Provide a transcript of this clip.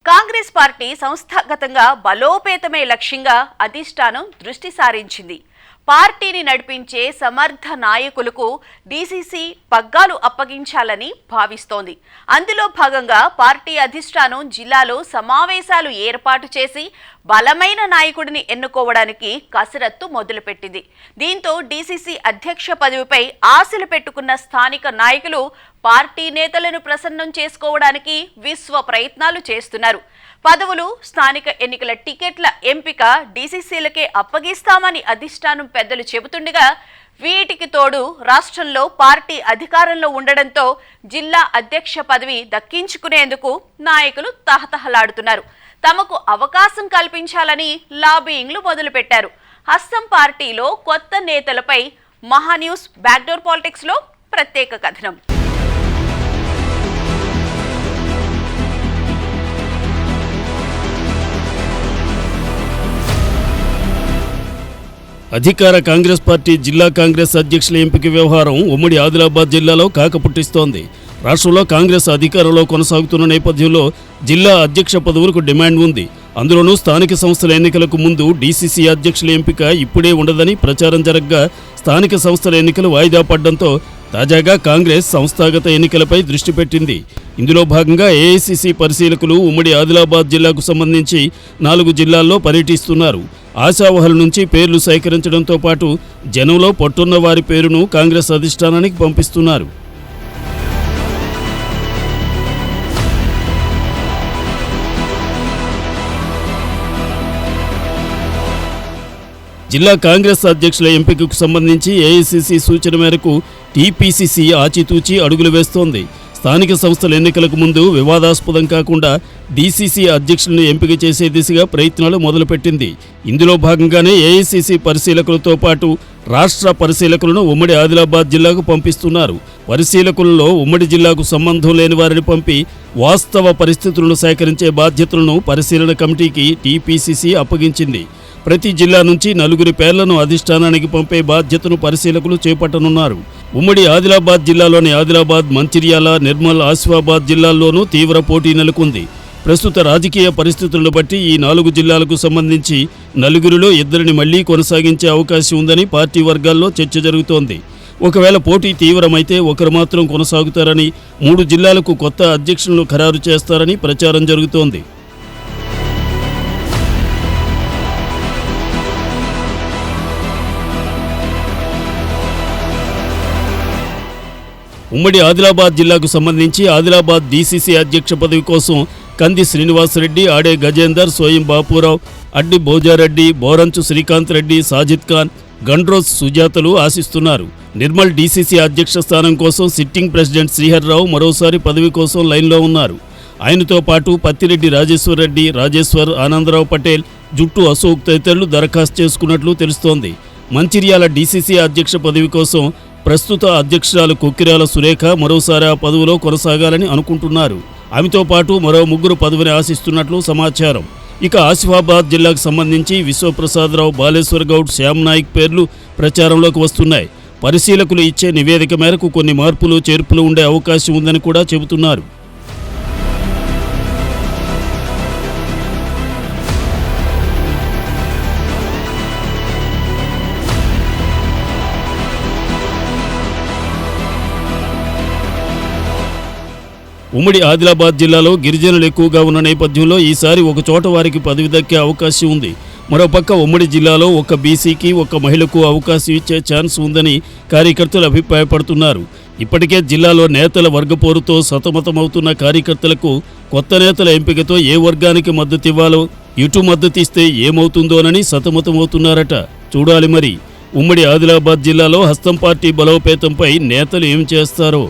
Congress party సంస్థాగతంగా బలోపేతమే లక్ష్యంగా అధిష్టానం దృష్టి సారించింది. పార్టీని నడిపించే సమర్థ నాయకులకు డీసీసీ పగ్గాలు అప్పగించాలని భావిస్తోంది. అందులో భాగంగా పార్టీ అధిష్టానం జిల్లాలో సమావేశాలు ఏర్పాటు చేసి బలమైన నాయకుడిని ఎన్నుకోవడానికి కసరత్తు మొదలుపెట్టింది. దీంతో డీసీసీ అధ్యక్ష పదవిపై ఆశలు పెట్టుకున్న స్థానిక నాయకులు పార్టీ నేతలను ప్రసన్నం చేసుకోవడానికి విశ్వ ప్రయత్నాలు చేస్తున్నారు. పదవులు, స్థానిక ఎన్నికల టికెట్ల ఎంపిక డీసీసీలకే అప్పగిస్తామని అధిష్టానం పెద్దలు చెబుతుండగా, వీటికి తోడు రాష్ట్రంలో పార్టీ అధికారంలో ఉండడంతో జిల్లా అధ్యక్ష పదవి దక్కించుకునేందుకు నాయకులు తహతహలాడుతున్నారు. తమకు అవకాశం కల్పించాలని లాబియింగ్లు మొదలుపెట్టారు. హస్తం పార్టీలో కొత్త నేతలపై మహాన్యూస్ బ్యాక్డోర్ పాలిటిక్స్ లో ప్రత్యేక కథనం. అధికార కాంగ్రెస్ పార్టీ జిల్లా కాంగ్రెస్ అధ్యక్షుల ఎంపిక వ్యవహారం ఉమ్మడి ఆదిలాబాద్ జిల్లాలో కాకపుట్టిస్తోంది. రాష్ట్రంలో కాంగ్రెస్ అధికారంలో కొనసాగుతున్న నేపథ్యంలో జిల్లా అధ్యక్ష పదవులకు డిమాండ్ ఉంది. అందులోనూ స్థానిక సంస్థల ఎన్నికలకు ముందు డీసీసీ అధ్యక్షుల ఎంపిక ఇప్పుడే ఉండదని ప్రచారం జరగగా స్థానిక సంస్థల ఎన్నికలు వాయిదా పడడంతో తాజాగా కాంగ్రెస్ సంస్థాగత ఎన్నికలపై దృష్టి పెట్టింది. ఇందులో భాగంగా ఏఐసీసీ పరిశీలకులు ఉమ్మడి ఆదిలాబాద్ జిల్లాకు సంబంధించి 4 జిల్లాల్లో పర్యటిస్తున్నారు. ఆశావహుల నుంచి పేర్లు సేకరించడంతో పాటు జనంలో పట్టున్న వారి పేరును కాంగ్రెస్ అధిష్టానానికి పంపిస్తున్నారు. జిల్లా కాంగ్రెస్ అధ్యక్షుల ఎంపికకు సంబంధించి ఏఐసీసీ సూచన మేరకు టీపీసీసీ ఆచితూచి అడుగులు వేస్తోంది. స్థానిక సంస్థల ఎన్నికలకు ముందు వివాదాస్పదం కాకుండా డీసీసీ అధ్యక్షులను ఎంపిక చేసే దిశగా ప్రయత్నాలు మొదలుపెట్టింది. ఇందులో భాగంగానే ఏఐసీసీ పరిశీలకులతో పాటు రాష్ట్ర పరిశీలకులను ఉమ్మడి ఆదిలాబాద్ జిల్లాకు పంపిస్తున్నారు. పరిశీలకులలో ఉమ్మడి జిల్లాకు సంబంధం లేని వారిని పంపి వాస్తవ పరిస్థితులను సేకరించే బాధ్యతలను పరిశీలన కమిటీకి టీపీసీసీ అప్పగించింది. ప్రతి జిల్లా నుంచి 4 పేర్లను అధిష్టానానికి పంపే బాధ్యతను పరిశీలకులు చేపట్టనున్నారు. ఉమ్మడి ఆదిలాబాద్ జిల్లాలోని ఆదిలాబాద్, మంచిర్యాల, నిర్మల్, ఆసిఫాబాద్ జిల్లాల్లోనూ తీవ్ర పోటీ నెలకొంది. ప్రస్తుత రాజకీయ పరిస్థితులను బట్టి ఈ 4 జిల్లాలకు సంబంధించి 4లో 2 మళ్లీ కొనసాగించే అవకాశం ఉందని పార్టీ వర్గాల్లో చర్చ జరుగుతోంది. ఒకవేళ పోటీ తీవ్రమైతే ఒకరు మాత్రం కొనసాగుతారని, 3 జిల్లాలకు కొత్త అధ్యక్షులను ఖరారు చేస్తారని ప్రచారం జరుగుతోంది. ఉమ్మడి ఆదిలాబాద్ జిల్లాకు సంబంధించి ఆదిలాబాద్ డీసీసీ అధ్యక్ష పదవి కోసం కంది శ్రీనివాసరెడ్డి, ఆడే గజేందర్, సోయం బాపురావు, అడ్డి భోజారెడ్డి, బోరంచు శ్రీకాంత్ రెడ్డి, సాజిద్ ఖాన్, గండ్రోజ్ సుజాతలు ఆశిస్తున్నారు. నిర్మల్ డీసీసీ అధ్యక్ష స్థానం కోసం సిట్టింగ్ ప్రెసిడెంట్ శ్రీహర్రావు మరోసారి పదవి కోసం లైన్లో ఉన్నారు. ఆయనతో పాటు పత్తిరెడ్డి రాజేశ్వర్ రెడ్డి, రాజేశ్వర్, ఆనందరావు పటేల్, జుట్టు అశోక్ తదితరులు దరఖాస్తు చేసుకున్నట్లు తెలుస్తోంది. మంచిర్యాల డీసీసీ అధ్యక్ష పదవి కోసం ప్రస్తుత అధ్యక్షురాలు కొక్కిరాల సురేఖ మరోసారి ఆ పదవిలో కొనసాగాలని అనుకుంటున్నారు. ఆమెతో పాటు మరో 3 పదవిని ఆశిస్తున్నట్లు సమాచారం. ఇక ఆసిఫాబాద్ జిల్లాకు సంబంధించి విశ్వప్రసాదరావు, బాలేశ్వర్ గౌడ్, శ్యామ్ నాయక్ పేర్లు ప్రచారంలోకి వస్తున్నాయి. పరిశీలకులు ఇచ్చే నివేదిక మేరకు కొన్ని మార్పులు చేర్పులు ఉండే అవకాశం ఉందని కూడా చెబుతున్నారు. ఉమ్మడి ఆదిలాబాద్ జిల్లాలో గిరిజనులు ఎక్కువగా ఉన్న నేపథ్యంలో ఈసారి ఒక చోట వారికి పదవి దక్కే అవకాశం ఉంది. మరోపక్క ఉమ్మడి జిల్లాలో ఒక బీసీకి, ఒక మహిళకు అవకాశం ఇచ్చే ఛాన్స్ ఉందని కార్యకర్తలు అభిప్రాయపడుతున్నారు. ఇప్పటికే జిల్లాలో నేతల వర్గపోరుతో సతమతమవుతున్న కార్యకర్తలకు కొత్త నేతల ఎంపికతో ఏ వర్గానికి మద్దతు ఇవ్వాలో, ఇటు మద్దతు ఇస్తే ఏమవుతుందోనని సతమతమవుతున్నారట. చూడాలి మరి ఉమ్మడి ఆదిలాబాద్ జిల్లాలో హస్తం పార్టీ బలోపేతంపై నేతలు ఏం చేస్తారో.